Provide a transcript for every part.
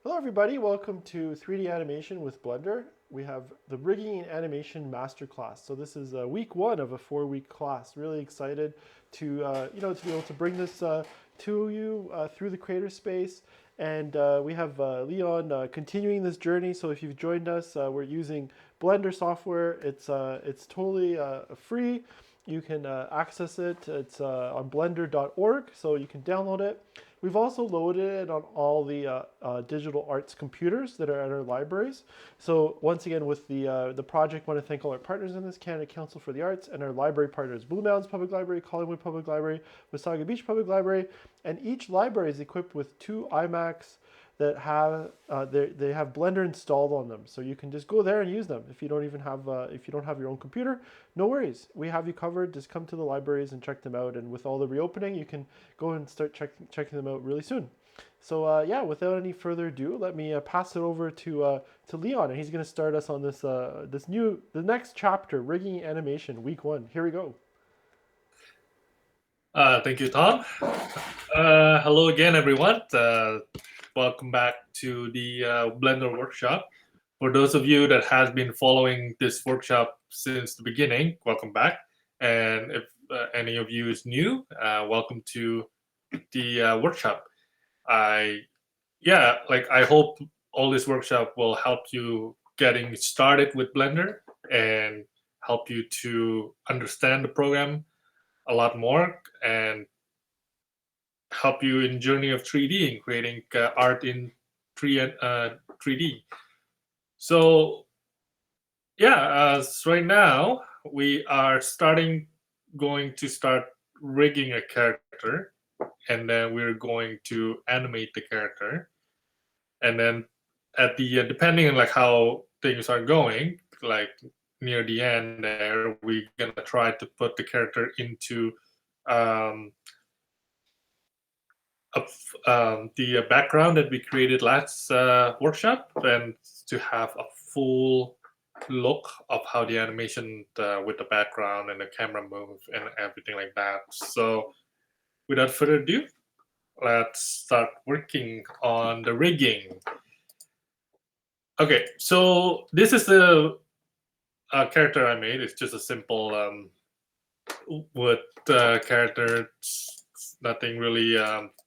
Hello everybody, welcome to 3D animation with Blender. We have the rigging and animation masterclass. So this is week one of a 4-week class. Really excited to to be able to bring this to you through the creator space. And we have Leon continuing this journey. So if you've joined us, we're using Blender software. It's totally free. You can access it. It's on blender.org, so you can download it. We've also loaded it on all the digital arts computers that are at our libraries. So once again, with the project, I want to thank all our partners in this: Canada Council for the Arts and our library partners: Blue Mountains Public Library, Collingwood Public Library, Wasaga Beach Public Library, and each library is equipped with 2 iMacs that have they have Blender installed on them, so you can just go there and use them. If you don't even have if you don't have your own computer, no worries, we have you covered. Just come to the libraries and check them out. And with all the reopening, you can go and start checking them out really soon. So yeah, without any further ado, let me pass it over to Leon, and he's going to start us on the next chapter, rigging animation, week one. Here we go. Thank you, Tom. Hello again, everyone. Welcome back to the Blender workshop. For those of you that has been following this workshop since the beginning, welcome back. And if any of you is new, welcome to the workshop. I hope all this workshop will help you getting started with Blender and help you to understand the program a lot more and help you in journey of 3D and creating art in 3D. So yeah, right now we are going to start rigging a character, and then we're going to animate the character, and then at the depending on like how things are going, like near the end there, we're gonna try to put the character into the background that we created last workshop, and to have a full look of how the animation with the background and the camera move and everything like that. So without further ado, let's start working on the rigging. Okay, so this is the character I made. It's just a simple wood character. It's nothing really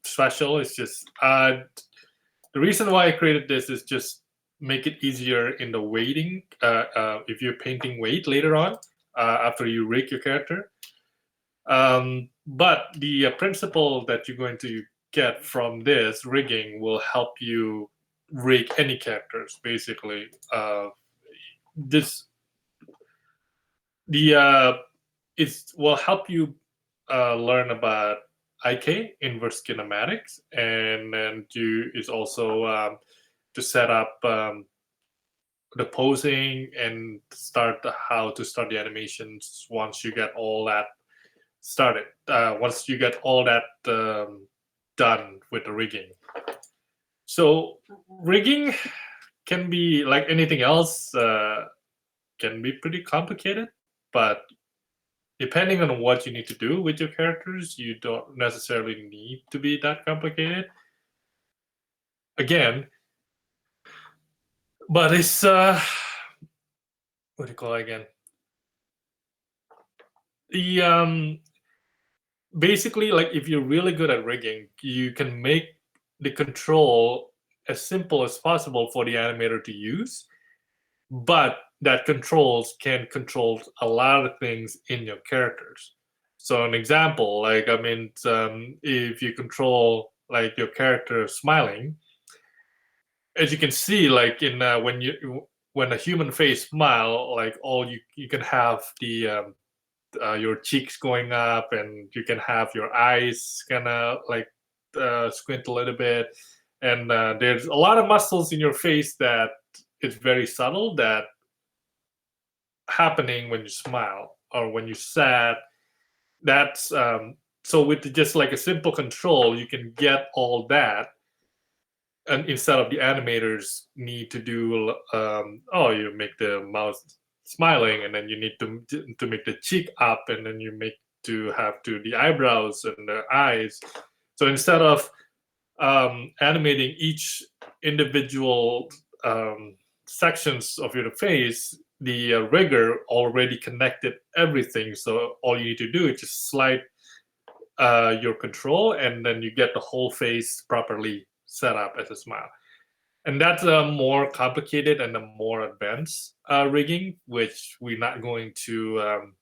special. It's just the reason why I created this is just make it easier in the weighting. If you're painting weight later on after you rig your character. But the principle that you're going to get from this rigging will help you rig any characters. Basically, it will help you learn about IK, inverse kinematics, and then is also to set up the posing and start how to start the animations once you get all that started. Once you get all that done with the rigging. So rigging can be like anything else, can be pretty complicated, but depending on what you need to do with your characters, you don't necessarily need to be that complicated. Again, but it's what do you call it again? The basically, like if you're really good at rigging, you can make the control as simple as possible for the animator to use, but that controls can control a lot of things in your characters. So an example, like if you control like your character smiling, as you can see, like in when a human face smile, like you can have the your cheeks going up, and you can have your eyes kind of like squint a little bit, and there's a lot of muscles in your face that it's very subtle that happening when you smile or when you're sad. That's so with just like a simple control, you can get all that, and instead of the animators need to do you make the mouth smiling, and then you need to make the cheek up, and then you make to have to the eyebrows and the eyes. So instead of animating each individual sections of your face, the rigger already connected everything. So all you need to do is just slide your control, and then you get the whole face properly set up as a smile. And that's a more complicated and a more advanced rigging, which we're not going to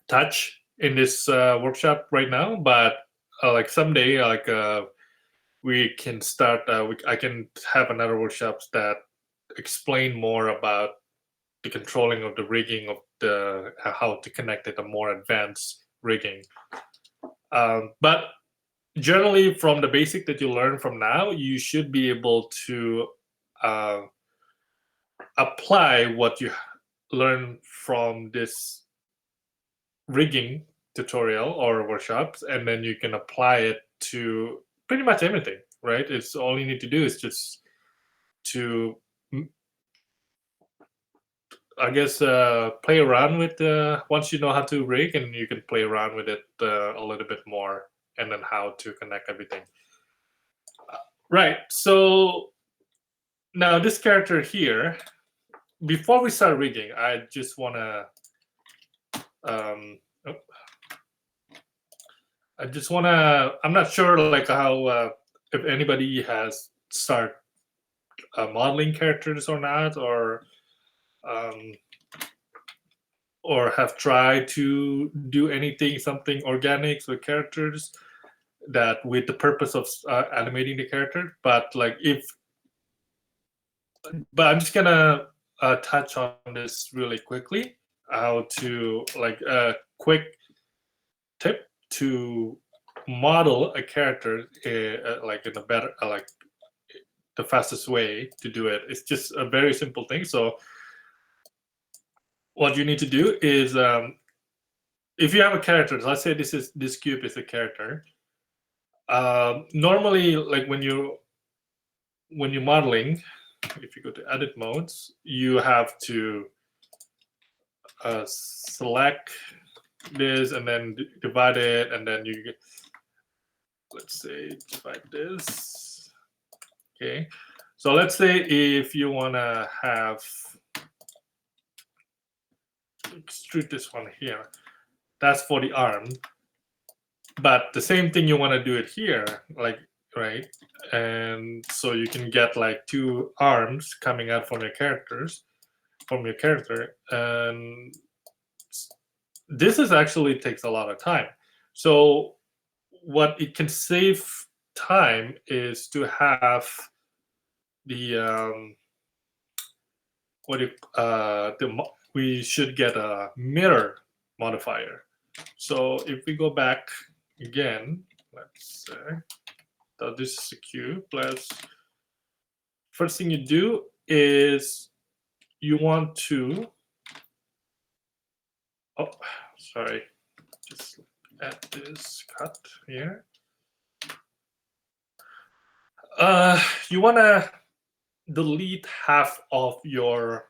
touch in this workshop right now. But like someday, like we can start. I can have another workshops that explain more about the controlling of the rigging of the how to connect it, a more advanced rigging. But generally, from the basic that you learn from now, you should be able to apply what you learn from this rigging tutorial or workshops, and then you can apply it to pretty much anything, right? It's all you need to do is just to, I guess, play around with once you know how to rig, and you can play around with it a little bit more, and then how to connect everything. Right. So now this character here, before we start rigging, I just want to I'm not sure like how if anybody has start modeling characters or not, or have tried to do something organic with characters that with the purpose of animating the character. But I'm just gonna touch on this really quickly, how to like a quick tip to model a character like in a better like the fastest way to do it. It's just a very simple thing. So what you need to do is if you have a character, let's say this cube is a character. Normally, like when you're modeling, if you go to edit modes, you have to select this and then divide it, and then you get, let's say, divide this. Okay, so let's say if you want to have extrude this one here, that's for the arm, but the same thing you want to do it here, like, right? And so you can get like two arms coming out from your character, and this is actually takes a lot of time. So what it can save time is to have the we should get a mirror modifier. So if we go back again, let's say that this is a cube. First thing you do is you want to, oh, sorry, just add this cut here. You want to delete half of your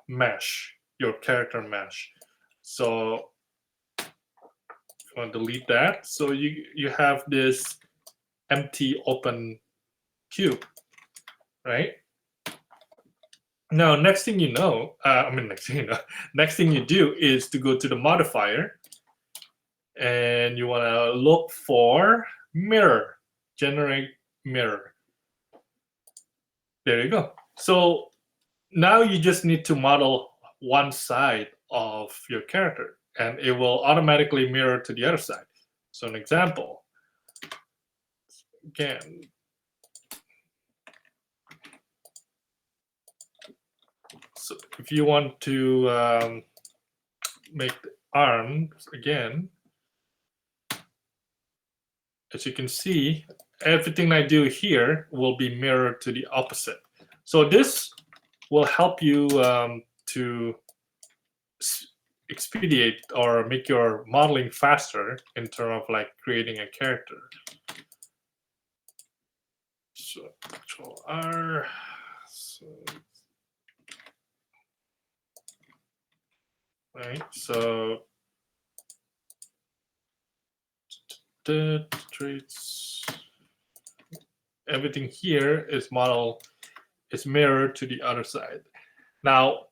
mesh, your character mesh. So you want to delete that. So you have this empty open cube, right? Now, next thing you know, next thing you do is to go to the modifier, and you want to look for mirror, generate mirror. There you go. So now you just need to model one side of your character, and it will automatically mirror to the other side. So an example, again, so if you want to make the arms again, as you can see, everything I do here will be mirrored to the opposite. So this will help you to expedite or make your modeling faster in terms of like creating a character. So Control R. So, right. So the traits. everything here is mirrored to the other side. Now,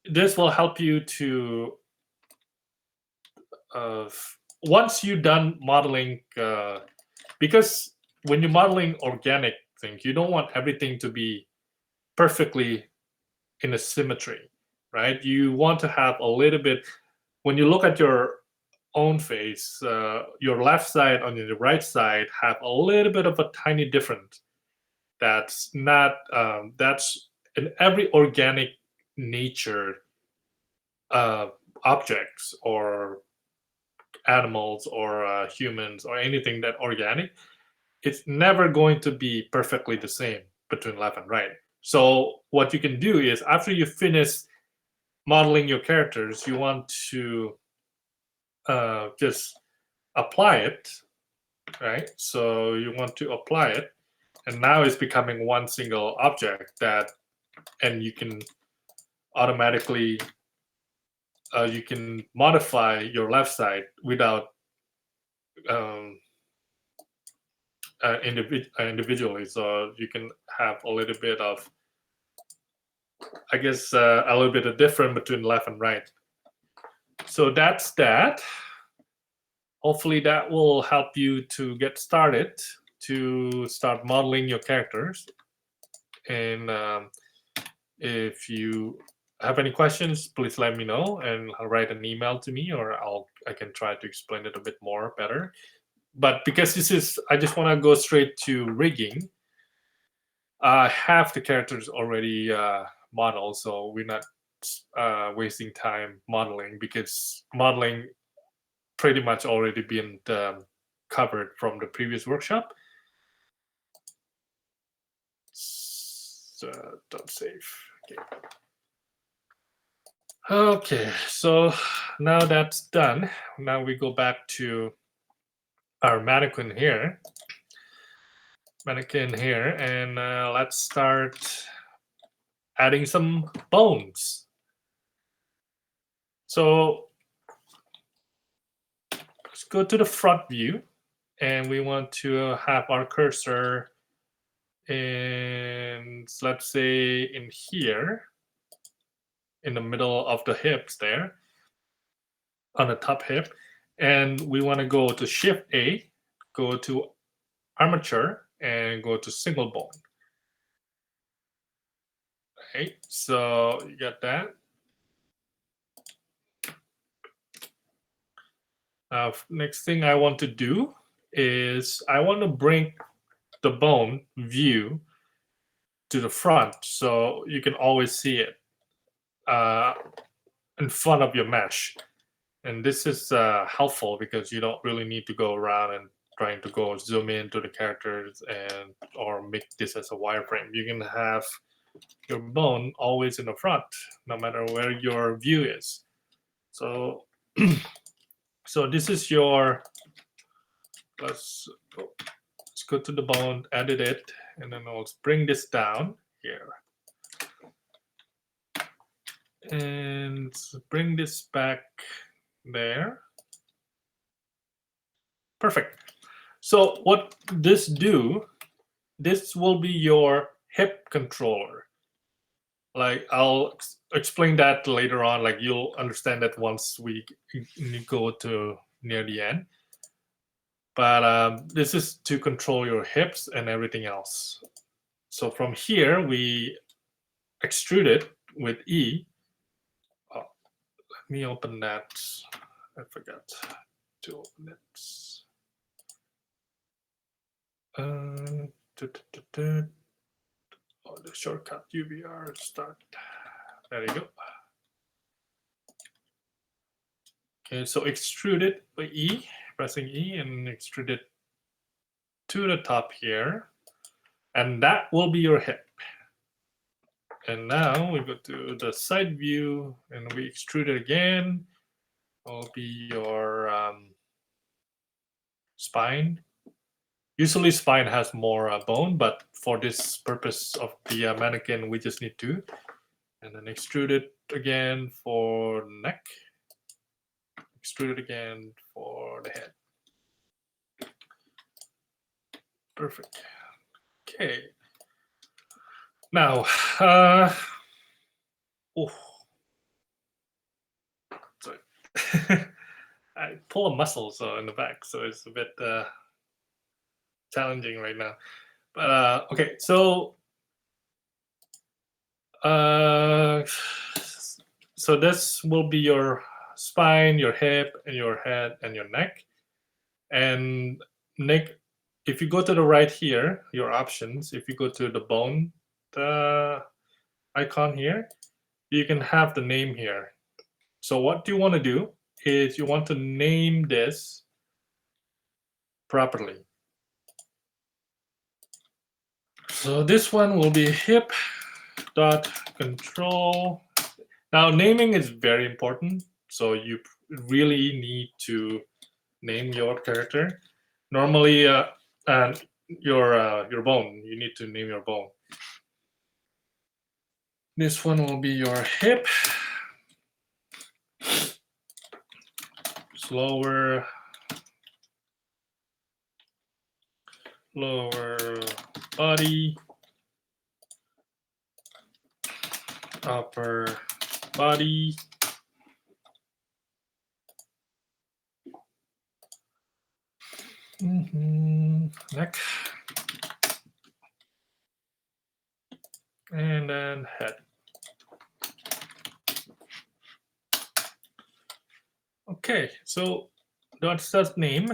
this will help you to once you're done modeling, because when you're modeling organic things, you don't want everything to be perfectly in a symmetry, right? You want to have a little bit, when you look at your own face, your left side and your right side have a little bit of a tiny difference. That's not, that's in every organic nature objects or animals or humans or anything that organic, it's never going to be perfectly the same between left and right. So what you can do is after you finish modeling your characters, you want to just apply it, right? So you want to apply it, and now it's becoming one single object that, and you can automatically you can modify your left side without um, individually. So you can have a little bit of, I guess, a little bit of difference between left and right. So that's that. Hopefully that will help you to get started, to start modeling your characters. And if you have any questions, please let me know and I'll write an email to me, or I can try to explain it a bit more better. But because this is, I just want to go straight to rigging. I have the characters already modeled, so we're not wasting time modeling, because modeling pretty much already been covered from the previous workshop. So don't save. Okay, so now that's done. Now we go back to our mannequin here. And let's start adding some bones. So let's go to the front view, and we want to have our cursor in, let's say, in here, in the middle of the hips there, on the top hip. And we want to go to Shift A, go to armature, and go to single bone. Okay, so you got that. Next thing I want to do is I want to bring the bone view to the front, so you can always see it in front of your mesh. And this is helpful because you don't really need to go around and trying to go zoom into the characters and or make this as a wireframe. You can have your bone always in the front, no matter where your view is. So so this is your, let's go to the bone, edit it, and then I'll bring this down here. And bring this back there. Perfect. So what this do, this will be your hip controller. Like I'll explain that later on, like you'll understand that once we go to near the end. But this is to control your hips and everything else. So from here, we extrude it with E. Oh, let me open that. I forgot to open it. Oh, the shortcut UVR start. There you go. Okay, so extrude it by E, pressing E, and extrude it to the top here. And that will be your hip. And now we go to the side view and we extrude it again. Will be your spine. Usually spine has more bone, but for this purpose of the mannequin, we just need two. And then extrude it again for neck. Extrude it again for the head. Perfect. Okay. Now, oh, sorry. I pull a muscle so in the back, so it's a bit challenging right now. But okay, so so this will be your spine, your hip, and your head and your neck. And Nick, if you go to the right here, your options, if you go to the bone, the icon here, you can have the name here. So what you want to do is you want to name this properly. So this one will be hip dot control. Now naming is very important. So you really need to name your character. Normally, your bone. You need to name your bone. This one will be your hip. Lower body, upper body, neck, and then head. Okay, so that's that name.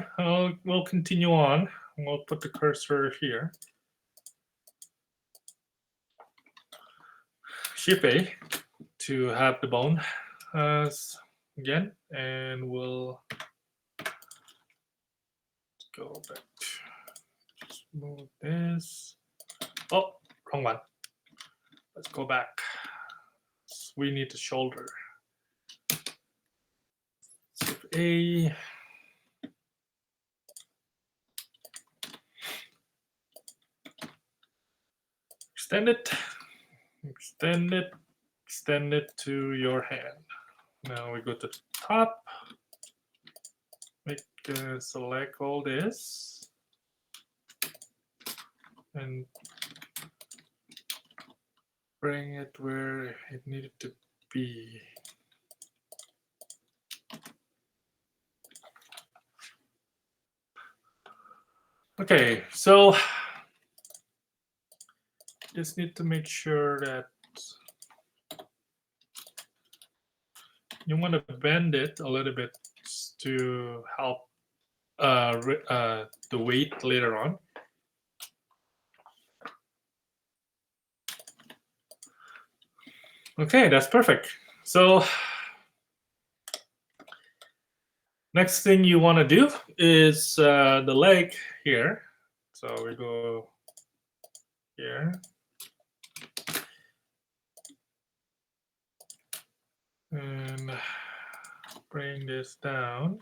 We'll continue on. We'll put the cursor here. Shift A to have the bone again, and we'll go back. Just move this. Oh, wrong one. Let's go back. We need the shoulder. Shift A. Extend it. Extend it. Extend it to your hand. Now we go to the top. Select all this. And bring it where it needed to be. Okay, so just need to make sure that you want to bend it a little bit to help the weight later on. Okay, that's perfect. So next thing you want to do is the leg here. So we go here. And bring this down.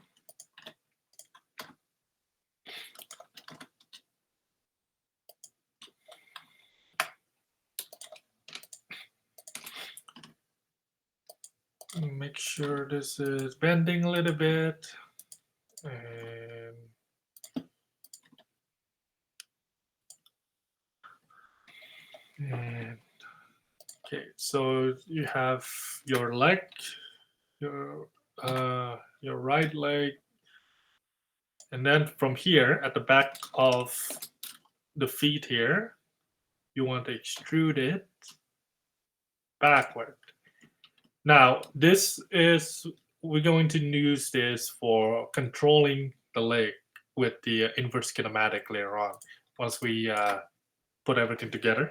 Make sure this is bending a little bit. And okay, so you have your leg, your right leg, and then from here at the back of the feet here, you want to extrude it backward. Now, we're going to use this for controlling the leg with the inverse kinematic later on, once we put everything together.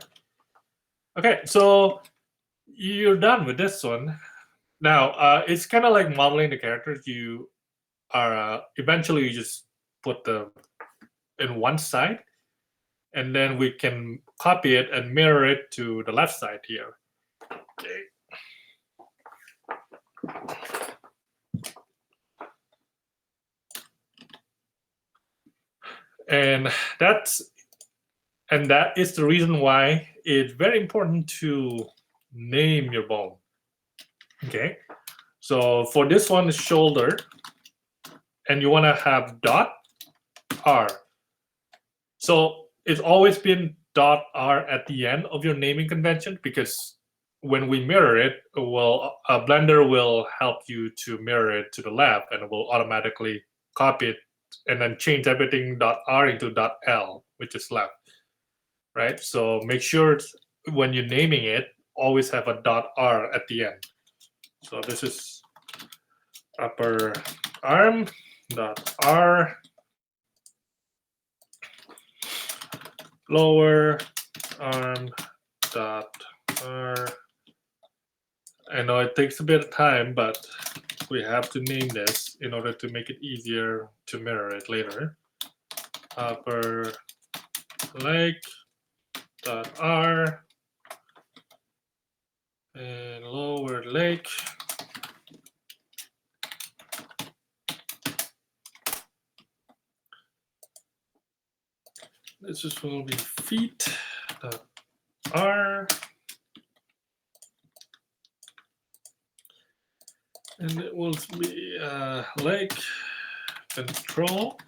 Okay, so you're done with this one. Now, it's kind of like modeling the characters. You are eventually you just put them in one side, and then we can copy it and mirror it to the left side here. Okay. And that is the reason why it's very important to name your bone. Okay, so for this one is shoulder, and you want to have dot R. So it's always been .r at the end of your naming convention, because when we mirror it, Blender will help you to mirror it to the left, and it will automatically copy it and then change everything .r into .l, which is left, right? So make sure when you're naming it, always have a .r at the end. So this is upper arm .r, lower arm .r. I know it takes a bit of time, but we have to name this in order to make it easier to mirror it later. Upper leg .r and lower leg . This is will be feet .r, and it will be leg control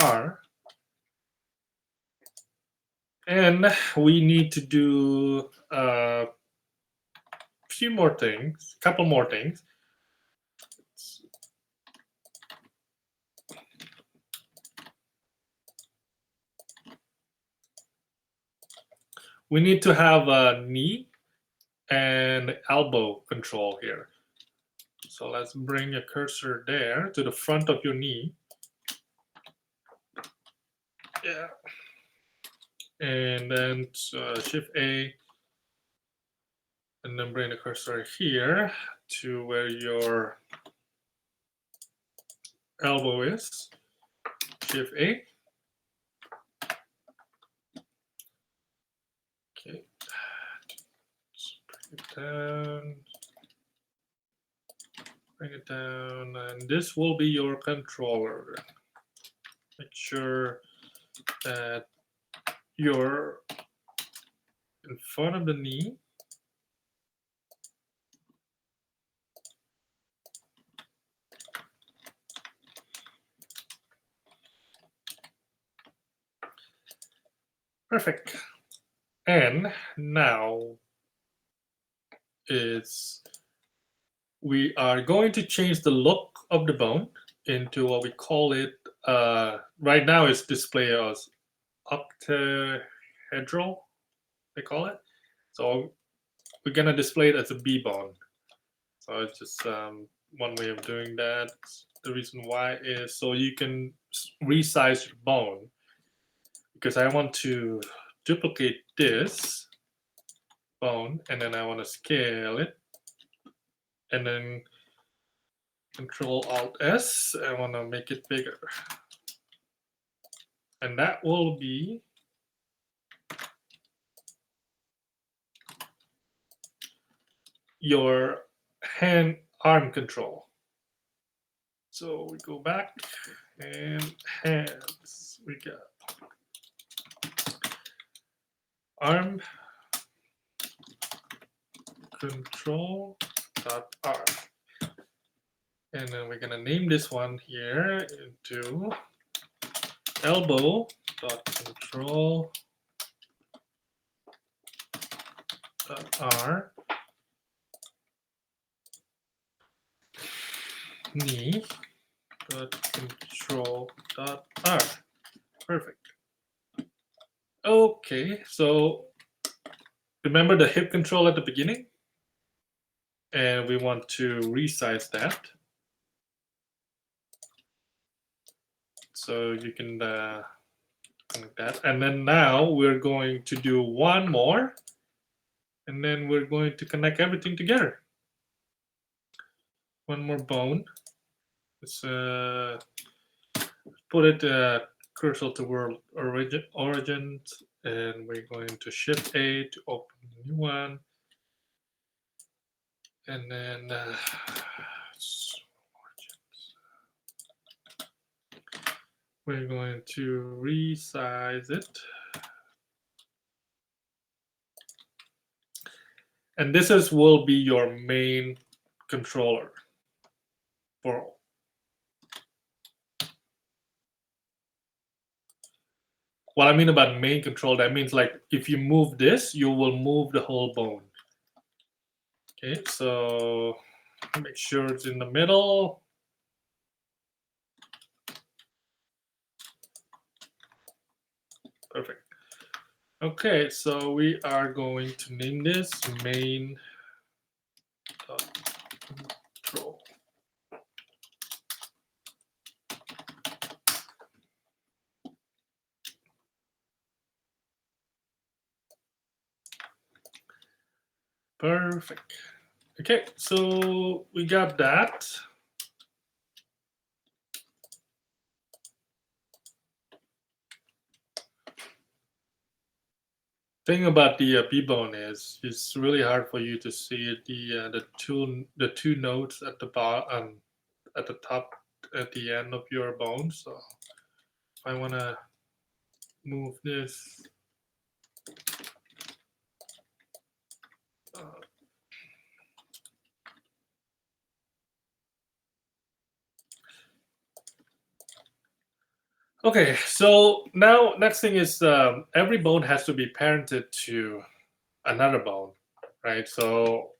.r. And we need to do a few more things, couple more things. We need to have a knee and elbow control here. So let's bring your cursor there to the front of your knee. Yeah. And then Shift A, and then bring the cursor here to where your elbow is. Shift A. Okay. Bring it down. Bring it down, and this will be your controller. Make sure that you're in front of the knee. Perfect. And now we are going to change the look of the bone into what we call it. Right now it's displayed as octahedral, they call it. So we're gonna display it as a B bone. So it's just one way of doing that. The reason why is so you can resize your bone, because I want to duplicate this bone and then I want to scale it, and then Control Alt S, I want to make it bigger, and that will be your hand arm control. So we go back and hands, we got arm control .r, and then we're gonna name this one here into elbow .control .r, knee .control .r. Perfect. Okay, so remember the hip control at the beginning, and we want to resize that. So you can connect that, and then now we're going to do one more, and then we're going to connect everything together. One more bone. Let's put it cursor to world origin, and we're going to Shift A to open a new one, and then we're going to resize it. And this will be your main controller for what I mean about main control, that means like if you move this, you will move the whole bone. Okay, so make sure it's in the middle. Perfect. Okay, so we are going to name this main control. Perfect. Okay, so we got that. Thing about the B-bone is it's really hard for you to see the two nodes at the bottom, at the top, at the end of your bone. So if I want to move this, okay. So now next thing is every bone has to be parented to another bone, right? So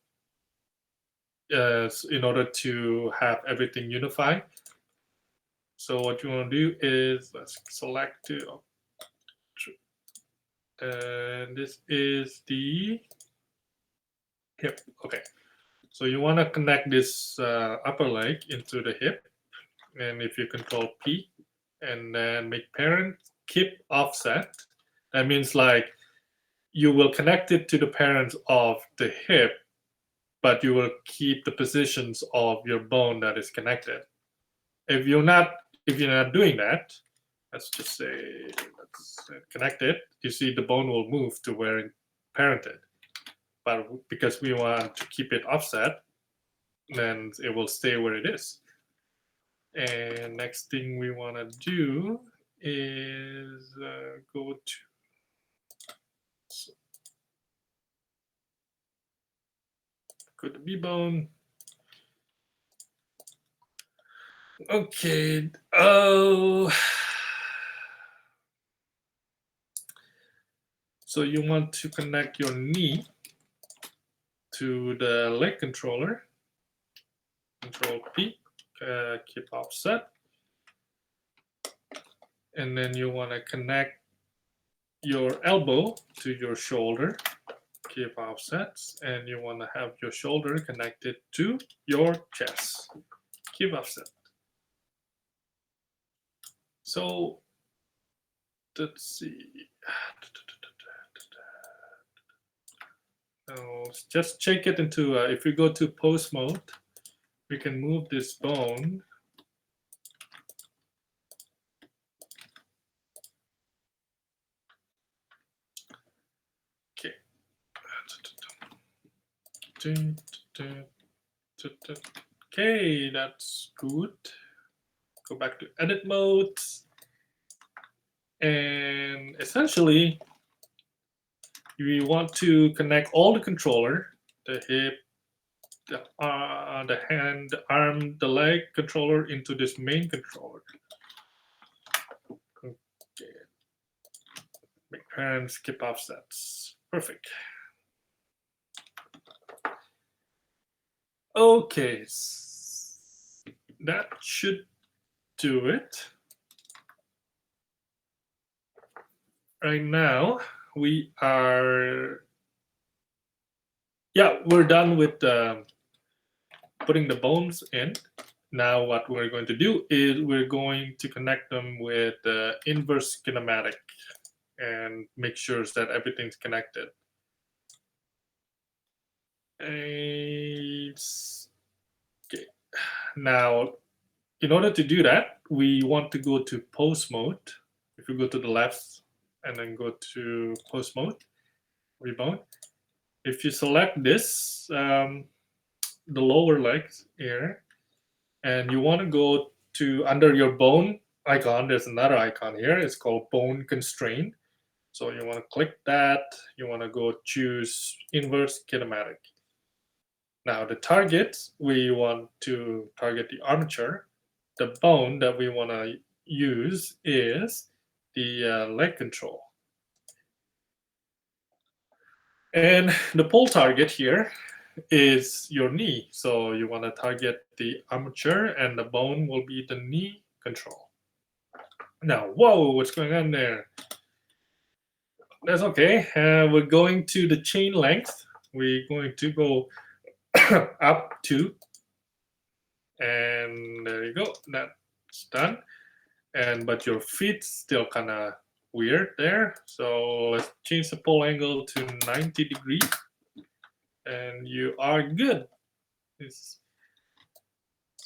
in order to have everything unified. So what you want to do is let's select and this is the hip. Okay, so you want to connect this upper leg into the hip, and if you control P and then make parent keep offset, that means like you will connect it to the parents of the hip, but you will keep the positions of your bone that is connected. If you're not doing that, let's just say let's connect it. You see the bone will move to where it parented, but because we want to keep it offset, then it will stay where it is. And next thing we want to do is go to B-bone. Okay. Oh. So you want to connect your knee to the leg controller. Control P, keep offset. And then you want to connect your elbow to your shoulder, keep offsets, and you want to have your shoulder connected to your chest, keep offset. So let's see. Now, just check it into, if we go to pose mode, we can move this bone. Okay. Okay, that's good. Go back to edit mode. And essentially, we want to connect all the controller, the hip, the hand, the arm, the leg controller into this main controller. Okay. Make parents skip offsets. Perfect. Okay, that should do it. Right now, we are, yeah, we're done with putting the bones in. Now what we're going to do is we're going to connect them with the inverse kinematic and make sure that everything's connected. Okay. Now, in order to do that, we want to go to pose mode. If you go to the left and then go to pose mode, rebound. If you select this, the lower legs here, and you want to go to under your bone icon, there's another icon here. It's called bone constraint. So you want to click that. You want to go choose inverse kinematic. Now the target, we want to target the armature. The bone that we want to use is the leg control. And the pole target here is your knee. So you want to target the armature, and the bone will be the knee control. Now, whoa, what's going on there? That's okay. We're going to the chain length. We're going to go up 2. And there you go. That's done. But your feet still kind of weird there. So let's change the pole angle to 90 degrees. And you are good.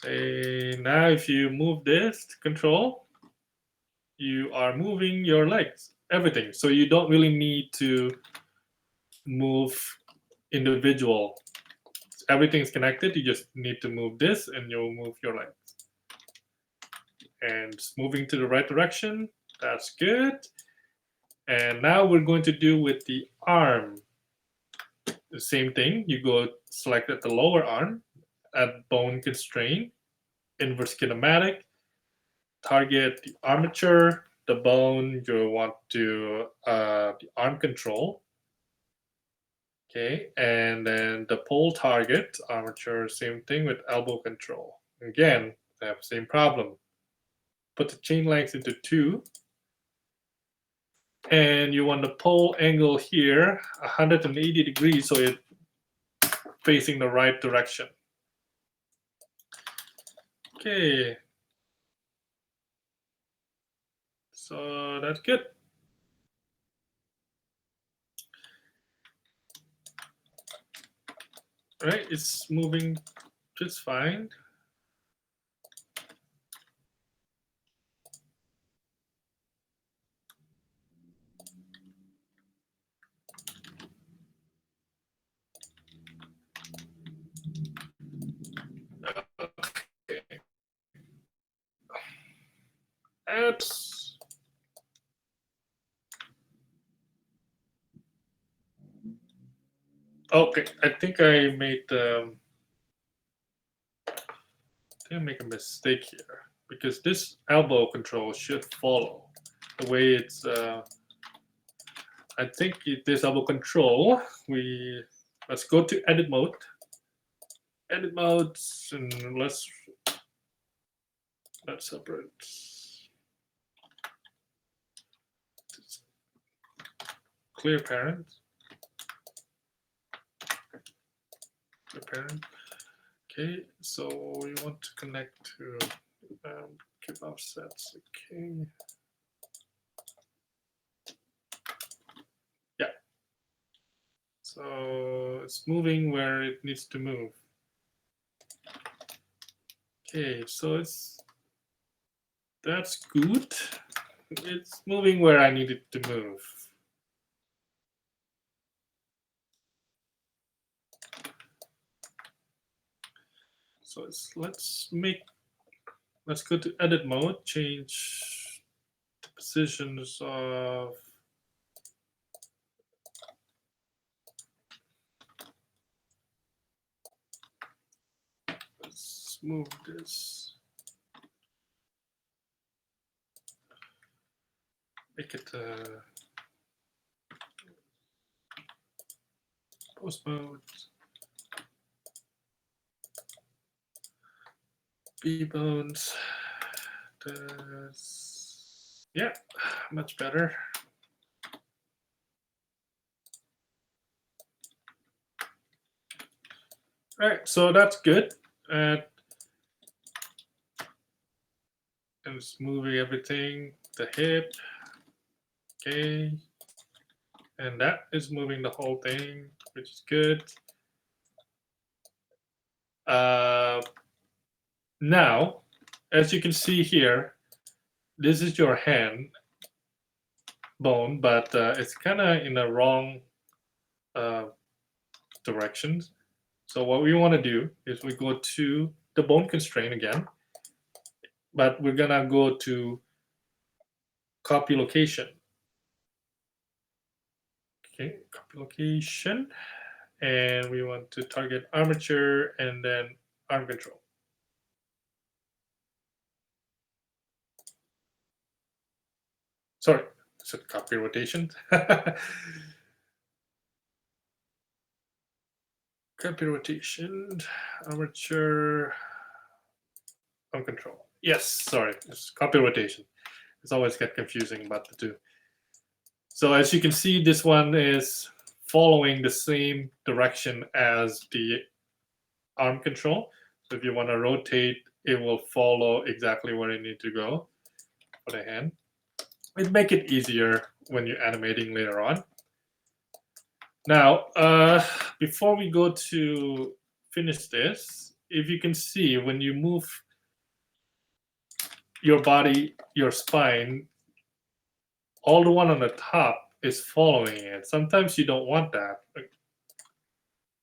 Now if you move this to control, you are moving your legs, everything. So you don't really need to move individual. Everything's connected. You just need to move this and you'll move your legs. And it's moving to the right direction. That's good. And now we're going to do with the arm. The same thing. You go select at the lower arm, add bone constraint, inverse kinematic, target the armature, the bone, you want to the arm control. Okay, and then the pole target, armature, same thing with elbow control. Again, they have the same problem. Put the chain length into 2. And you want the pole angle here 180 degrees, so it's facing the right direction. Okay. So that's good. All right, it's moving just fine. Okay. Apps. Okay, I think I made make a mistake here, because this elbow control should follow the way it's. I think this elbow control. Let's go to edit mode. Edit modes, and let's separate. Clear parent. Clear parent. Okay, so we want to connect to give offsets. Okay. Yeah. So it's moving where it needs to move. Okay, so that's good. It's moving where I need it to move. So let's go to edit mode, change the positions of let's move this. Make it post mode. B-bones. Yeah, much better. All right, so that's good. And it's moving everything, the hip. Okay. And that is moving the whole thing, which is good. Now, as you can see here, this is your hand bone, but it's kind of in the wrong direction. So what we want to do is we go to the bone constraint again, but we're going to go to copy location. Okay, copy location. And we want to target armature and then arm control. sorry, it's a copy rotation. Copy rotation, armature, arm control. Yes, sorry, it's copy rotation. It's always get confusing about the two. So as you can see, this one is following the same direction as the arm control. So if you want to rotate, it will follow exactly where you need to go for the hand. It make it easier when you're animating later on. Now, before we go to finish this, if you can see, when you move your body, your spine, all the one on the top is following it. Sometimes you don't want that,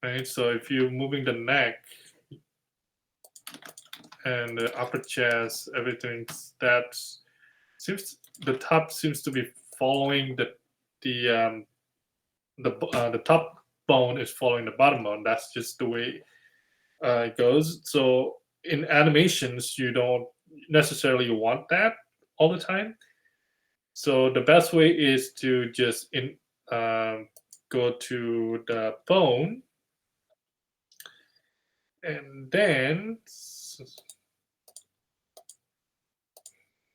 right? So if you're moving the neck and the upper chest, everything that seems, the top seems to be following the top bone is following the bottom bone. That's just the way it goes. So in animations, you don't necessarily want that all the time. So the best way is to just go to the bone, and then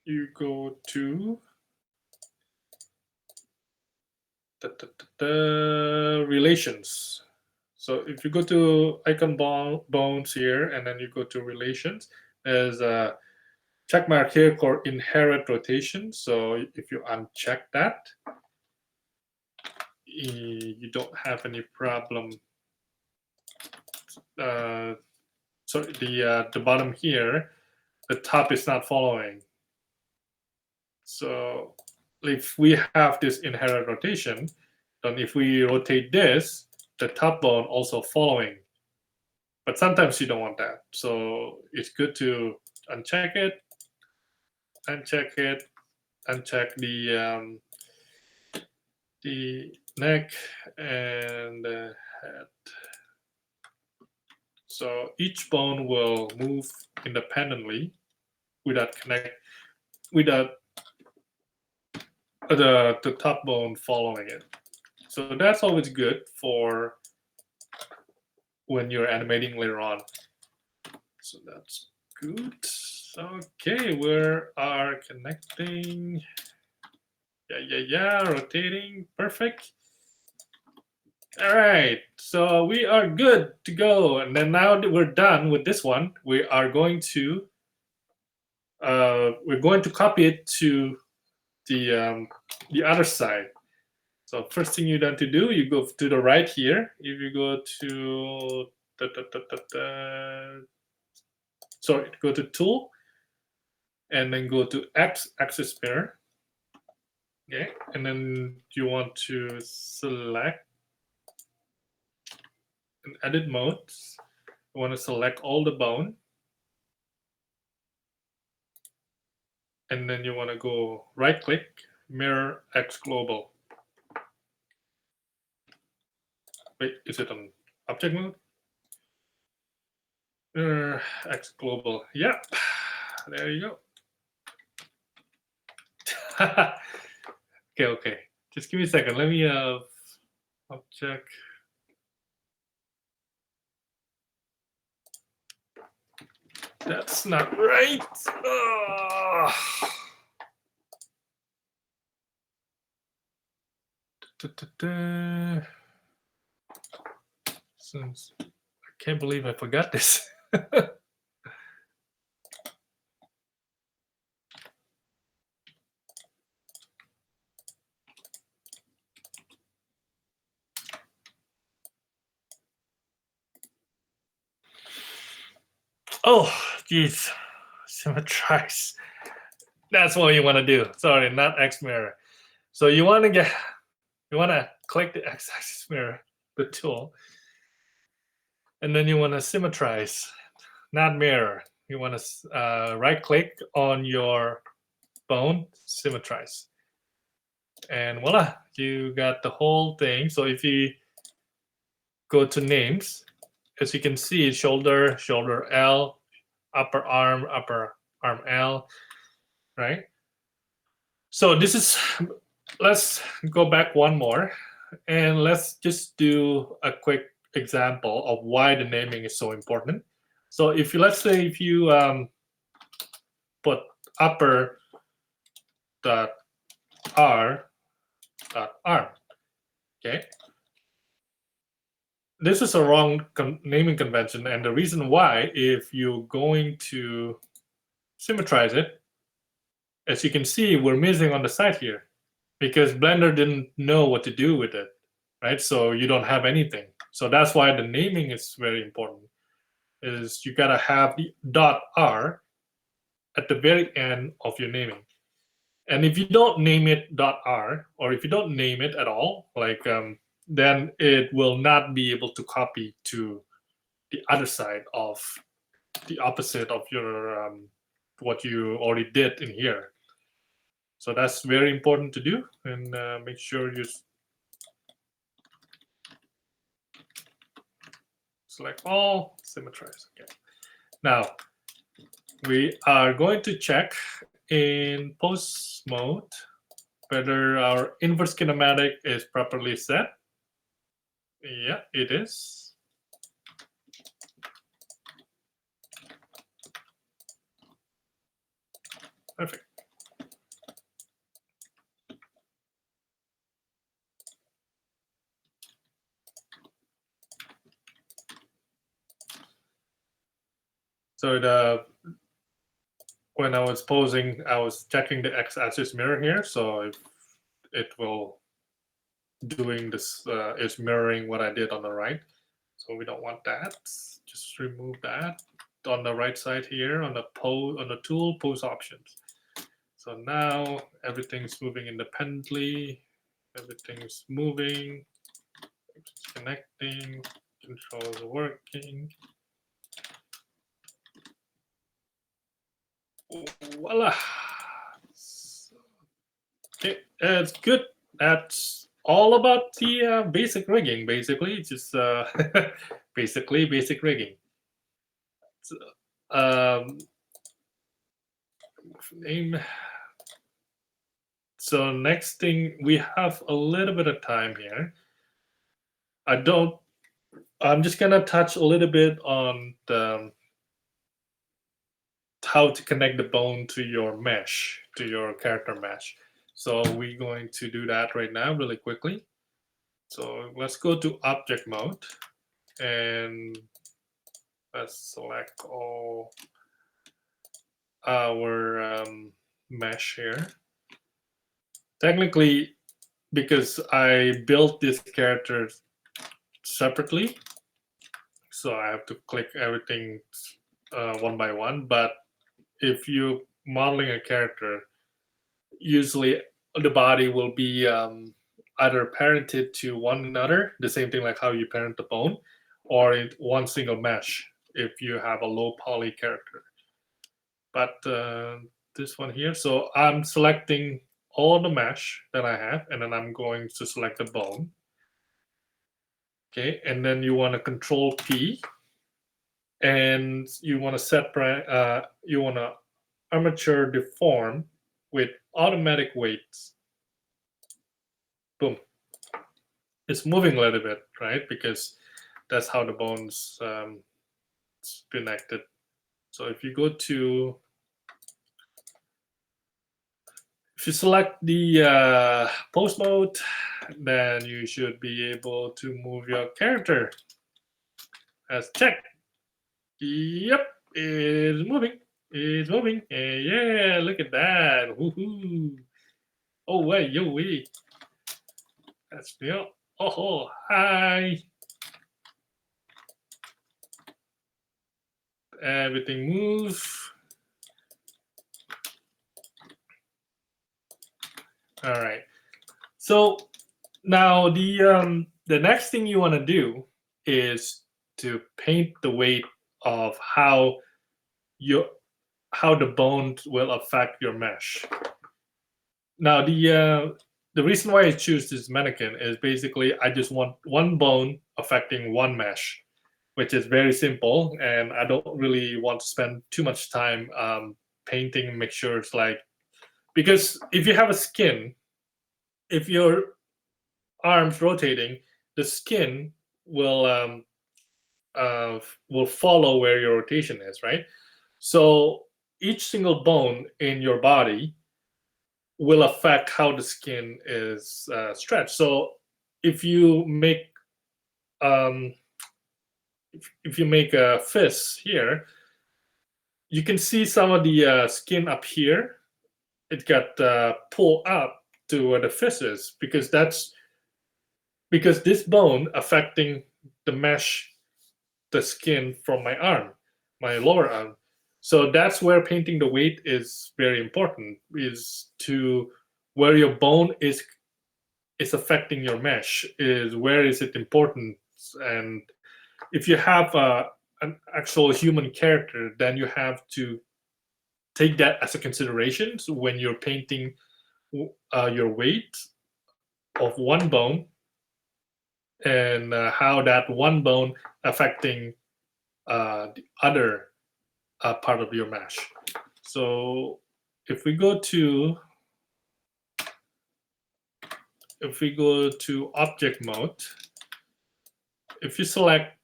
you go to the relations. So if you go to icon bones here, and then you go to relations, there's a check mark here called inherit rotation. So if you uncheck that, you don't have any problem. So the bottom here, the top is not following. So if we have this inherit rotation, then if we rotate this, the top bone also following. But sometimes you don't want that. So it's good to uncheck it, uncheck it, uncheck the neck and the head. So each bone will move independently without the top bone following it. So that's always good for when you're animating later on. So that's good. Okay, we are connecting. Yeah, rotating, perfect. All right, so we are good to go. And then now that we're done with this one, we are going to copy it to the other side. So first thing you need to do, you go to the right here. If you go to go to tool, and then go to axis mirror. Okay, and then you want to select in edit mode. You want to select all the bone, and then you want to go right click, mirror X global. Wait, is it on object mode? Mirror X global. Yep, there you go. Okay. Just give me a second. Let me object. That's not right. Since I can't believe I forgot this. Oh, geez. Symmetrize. That's what you want to do. Sorry, not X mirror. So you want to click the X-axis mirror, the tool, and then you want to symmetrize, not mirror. You want to right click on your bone, symmetrize, and voila, you got the whole thing. So if you go to names, as you can see, shoulder L, upper arm L, right? So this is, let's go back one more and let's just do a quick example of why the naming is so important. So if you, let's say if you put upper dot r dot arm, okay? This is a wrong naming convention, and the reason why, if you're going to symmetrize it, as you can see, we're missing on the side here because Blender didn't know what to do with it, right? So you don't have anything. So that's why the naming is very important. Is you gotta have the dot R at the very end of your naming. And if you don't name it dot R, or if you don't name it at all, like then it will not be able to copy to the other side of the opposite of your what you already did in here. So that's very important to do, and make sure you select all, symmetrize. Okay. Now we are going to check in pose mode whether our inverse kinematic is properly set. Yeah, it is. Perfect. So when I was posing, I was checking the x-axis mirror here, so it will doing this is mirroring what I did on the right. So we don't want that. Just remove that on the right side here on the tool pose options. So now everything's moving independently. Everything's moving. It's connecting. Controls working. Voila. Okay, it's good. That's all about the basic rigging. Basically, just basically basic rigging. So, name. So next thing, we have a little bit of time here. I'm just gonna touch a little bit on how to connect the bone to your mesh, to your character mesh. So we're going to do that right now really quickly. So let's go to object mode and let's select all our mesh here. Technically, because I built this character separately, so I have to click everything one by one. But if you're modeling a character, usually the body will be either parented to one another, the same thing like how you parent the bone, or in one single mesh if you have a low poly character. But this one here, so I'm selecting all the mesh that I have, and then I'm going to select the bone. Okay, and then you want to control P, and you want to set you want to armature deform with automatic weights. Boom. It's moving a little bit, right? Because that's how the bone's connected. So if you go to, if you select the pose mode, then you should be able to move your character. As check. Yep, it's moving. It's moving. Yeah, look at that. Woohoo. Oh, wait, yo, wait. That's real. Oh, hi. Everything moves. All right. So now the next thing you want to do is to paint the weight of how the bones will affect your mesh. Now the reason why I choose this mannequin is basically I just want one bone affecting one mesh, which is very simple, and I don't really want to spend too much time painting, make sure it's like, because if you have a skin, if your arm's rotating, the skin will follow where your rotation is, right? So each single bone in your body will affect how the skin is stretched. So if you make um, if you make a fist here, you can see some of the skin up here. It got pulled up to where the fist is because this bone affecting the mesh, the skin from my arm, my lower arm. So that's where painting the weight is very important, is to where your bone is affecting your mesh, is where is it important. And if you have an actual human character, then you have to take that as a consideration when you're painting your weight of one bone, and how that one bone affecting the other part of your mesh. So if we go to object mode, if you select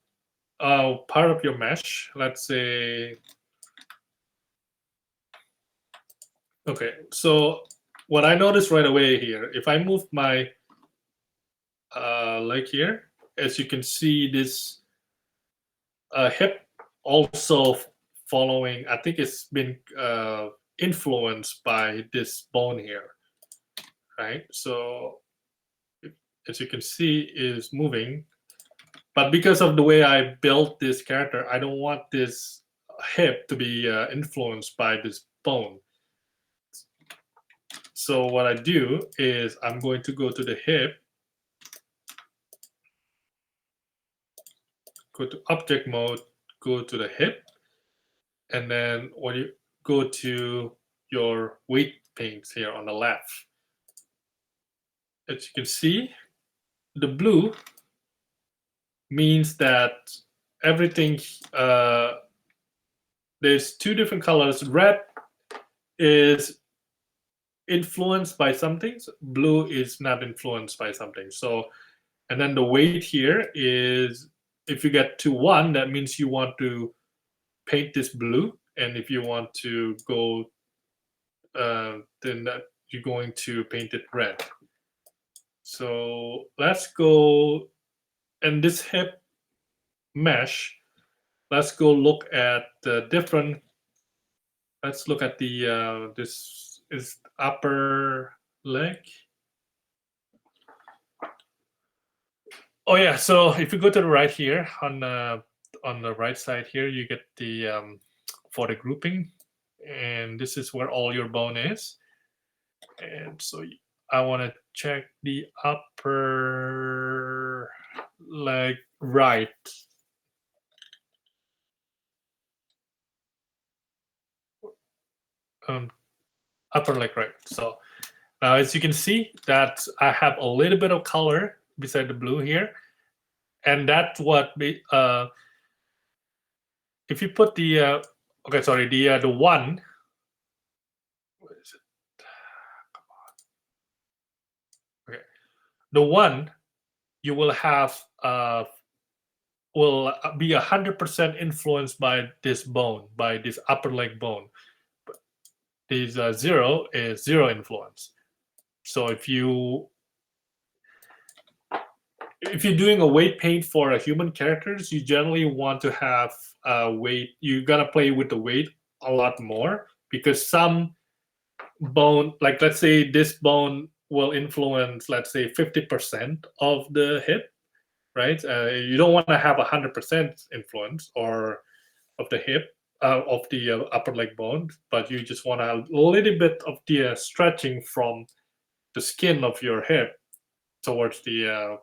part of your mesh, let's say, okay, so what I noticed right away here, if I move my leg here, as you can see, this hip also following, I think it's been influenced by this bone here, right? So as you can see, is moving, but because of the way I built this character, I don't want this hip to be influenced by this bone. So what I do is I'm going to go to the hip, go to object mode, go to the hip, and then when you go to your weight paints here on the left, as you can see, the blue means that everything, there's two different colors. Red is influenced by something, blue is not influenced by something. So, and then the weight here is, if you get to 1, that means you want to paint this blue, and if you want to go then that you're going to paint it red. So let's go, and this hip mesh, let's go look at the different, let's look at the this is upper leg. Oh yeah, so if you go to the right here, on the right side here, you get the for the grouping, and this is where all your bone is. And so I want to check the upper leg right. Upper leg right. So now, as you can see, that I have a little bit of color beside the blue here, and that's what if you put the okay, sorry, the 1. What is it? Come on. Okay, the 1 you will have will be 100% influenced by this bone, by this upper leg bone. But this 0 is 0 influence. So if you're doing a weight paint for a human characters, you generally want to have weight. You gotta play with the weight a lot more, because some bone, like let's say this bone will influence, let's say 50% of the hip, right? You don't want to have 100% influence or of the hip, of the upper leg bone, but you just want a little bit of the stretching from the skin of your hip towards the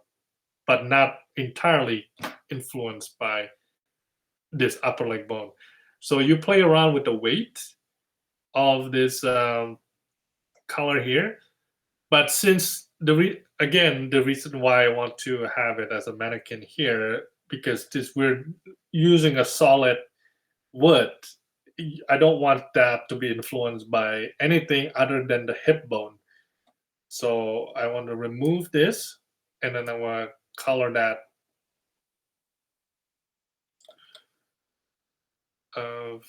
but not entirely influenced by this upper leg bone. So you play around with the weight of this color here. But since again, the reason why I want to have it as a mannequin here, because we're using a solid wood, I don't want that to be influenced by anything other than the hip bone. So I want to remove this, and then I want to color that of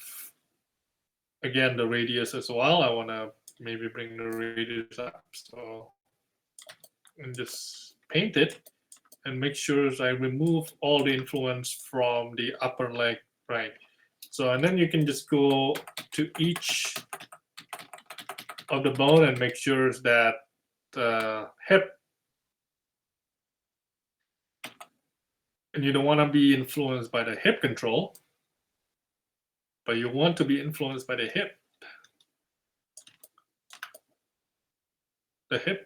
again the radius as well. I want to maybe bring the radius up, so and just paint it and make sure I remove all the influence from the upper leg, right? So and then you can just go to each of the bone and make sure that the hip, and you don't want to be influenced by the hip control, but you want to be influenced by the hip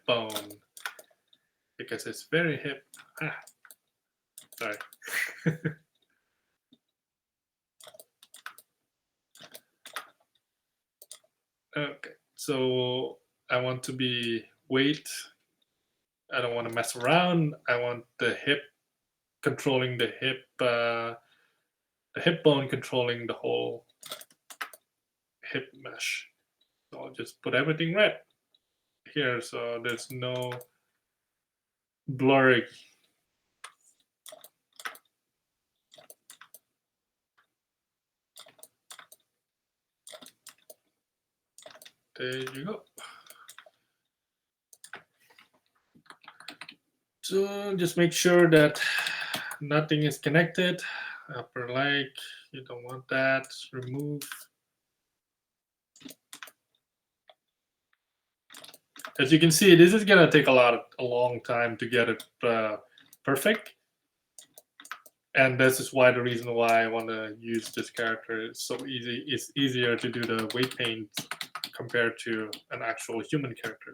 bone, because it's very hip. Sorry. Okay, so I want to be weight. I don't want to mess around. I want the hip controlling the hip bone controlling the whole hip mesh. So I'll just put everything red here, so there's no blurring. There you go. So just make sure that nothing is connected. Upper leg, you don't want that. Remove. As you can see, this is gonna take a long time to get it perfect. And this is why the reason why I want to use this character. It's so easy. It's easier to do the weight paint compared to an actual human character.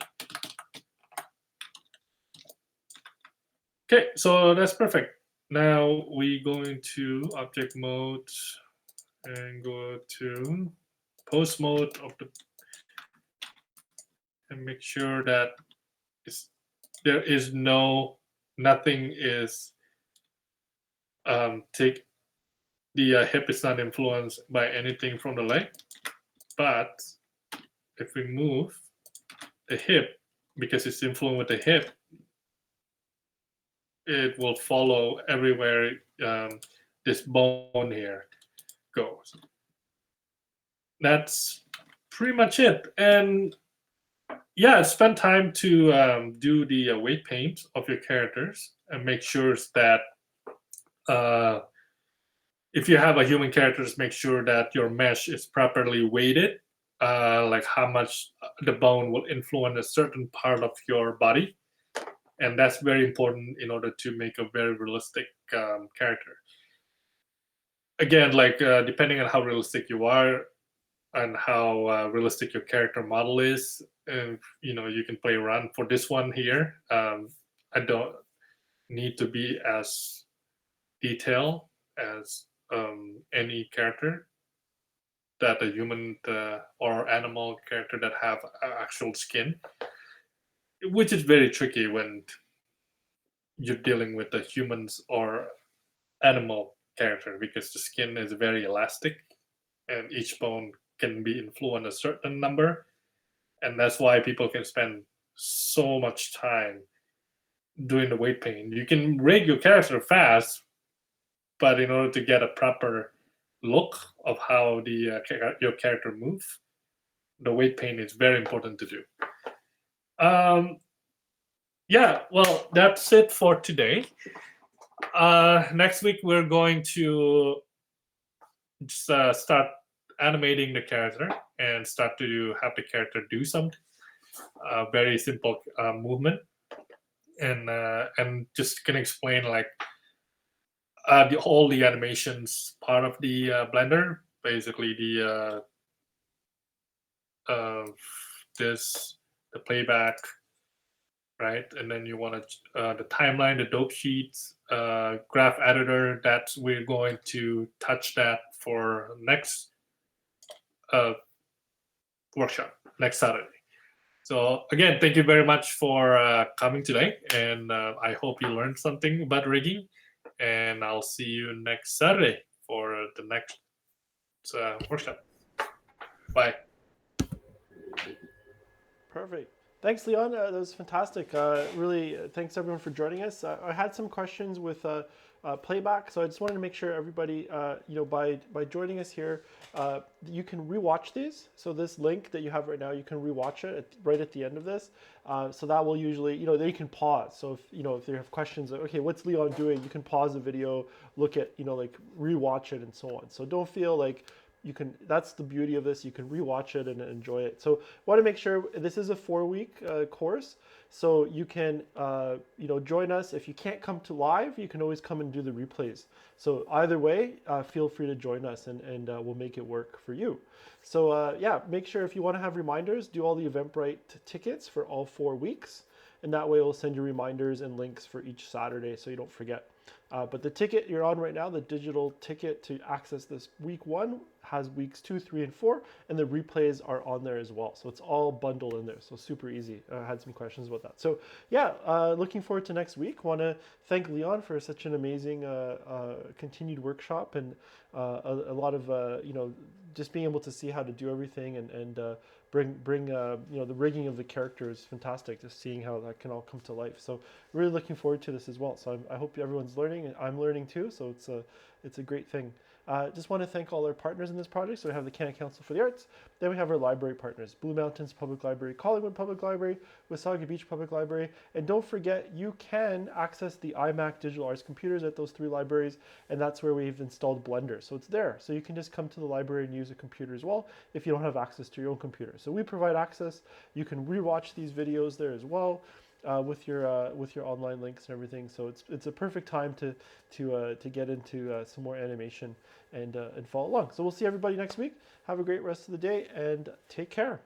Okay, so that's perfect. Now we go into object mode and go to pose mode of the, and make sure that there is nothing is take the hip is not influenced by anything from the leg. But if we move the hip, because it's influenced with the hip, it will follow everywhere this bone here goes. That's pretty much it. And yeah, spend time to do the weight paint of your characters and make sure that if you have a human character, just make sure that your mesh is properly weighted, like how much the bone will influence a certain part of your body. And that's very important in order to make a very realistic character. Again, like depending on how realistic you are and how realistic your character model is, and you can play around. For this one here, I don't need to be as detailed as any character that a human or animal character that have actual skin, which is very tricky when you're dealing with the humans or animal character, because the skin is very elastic and each bone can be influenced a certain number, and that's why people can spend so much time doing the weight paint. You can rig your character fast, but in order to get a proper look of how your character moves, the weight paint is very important to do. Yeah, well, that's it for today. Next week we're going to just start animating the character and start to have the character do something. Very simple movement, and just can explain like all the animations part of the Blender. Basically, the playback, right? And then you want the timeline, the dope sheets, graph editor. That we're going to touch that for next workshop next Saturday. So again, thank you very much for coming today, and I hope you learned something about rigging. And I'll see you next Saturday for the next workshop. Bye. Perfect. Thanks, Leon. That was fantastic. Really, thanks everyone for joining us. I had some questions with playback, so I just wanted to make sure everybody, by joining us here, you can rewatch these. So this link that you have right now, you can rewatch it right at the end of this. So that will usually, then you can pause. So if you have questions, like, okay, what's Leon doing? You can pause the video, look at, like rewatch it and so on. So don't feel like you can, that's the beauty of this, you can rewatch it and enjoy it. So want to make sure this is a 4-week course, so you can join us. If you can't come to live, you can always come and do the replays. So either way, feel free to join us, and we'll make it work for you. So make sure, if you want to have reminders, do all the Eventbrite tickets for all 4 weeks, and that way we'll send you reminders and links for each Saturday so you don't forget. But the ticket you're on right now, the digital ticket to access this week 1, has weeks 2, 3, and 4, and the replays are on there as well. So it's all bundled in there. So super easy. I had some questions about that. So looking forward to next week. Want to thank Leon for such an amazing continued workshop, and a lot of just being able to see how to do everything, and bring the rigging of the character is fantastic. Just seeing how that can all come to life. So really looking forward to this as well. So I hope everyone's learning, and I'm learning too. So it's a great thing. Just want to thank all our partners in this project. So we have the Canada Council for the Arts. Then we have our library partners: Blue Mountains Public Library, Collingwood Public Library, Wasaga Beach Public Library. And don't forget, you can access the iMac Digital Arts computers at those 3 libraries, and that's where we've installed Blender. So it's there. So you can just come to the library and use a computer as well if you don't have access to your own computer. So we provide access. You can rewatch these videos there as well. With your online links and everything, so it's a perfect time to get into some more animation and follow along. So we'll see everybody next week. Have a great rest of the day, and take care.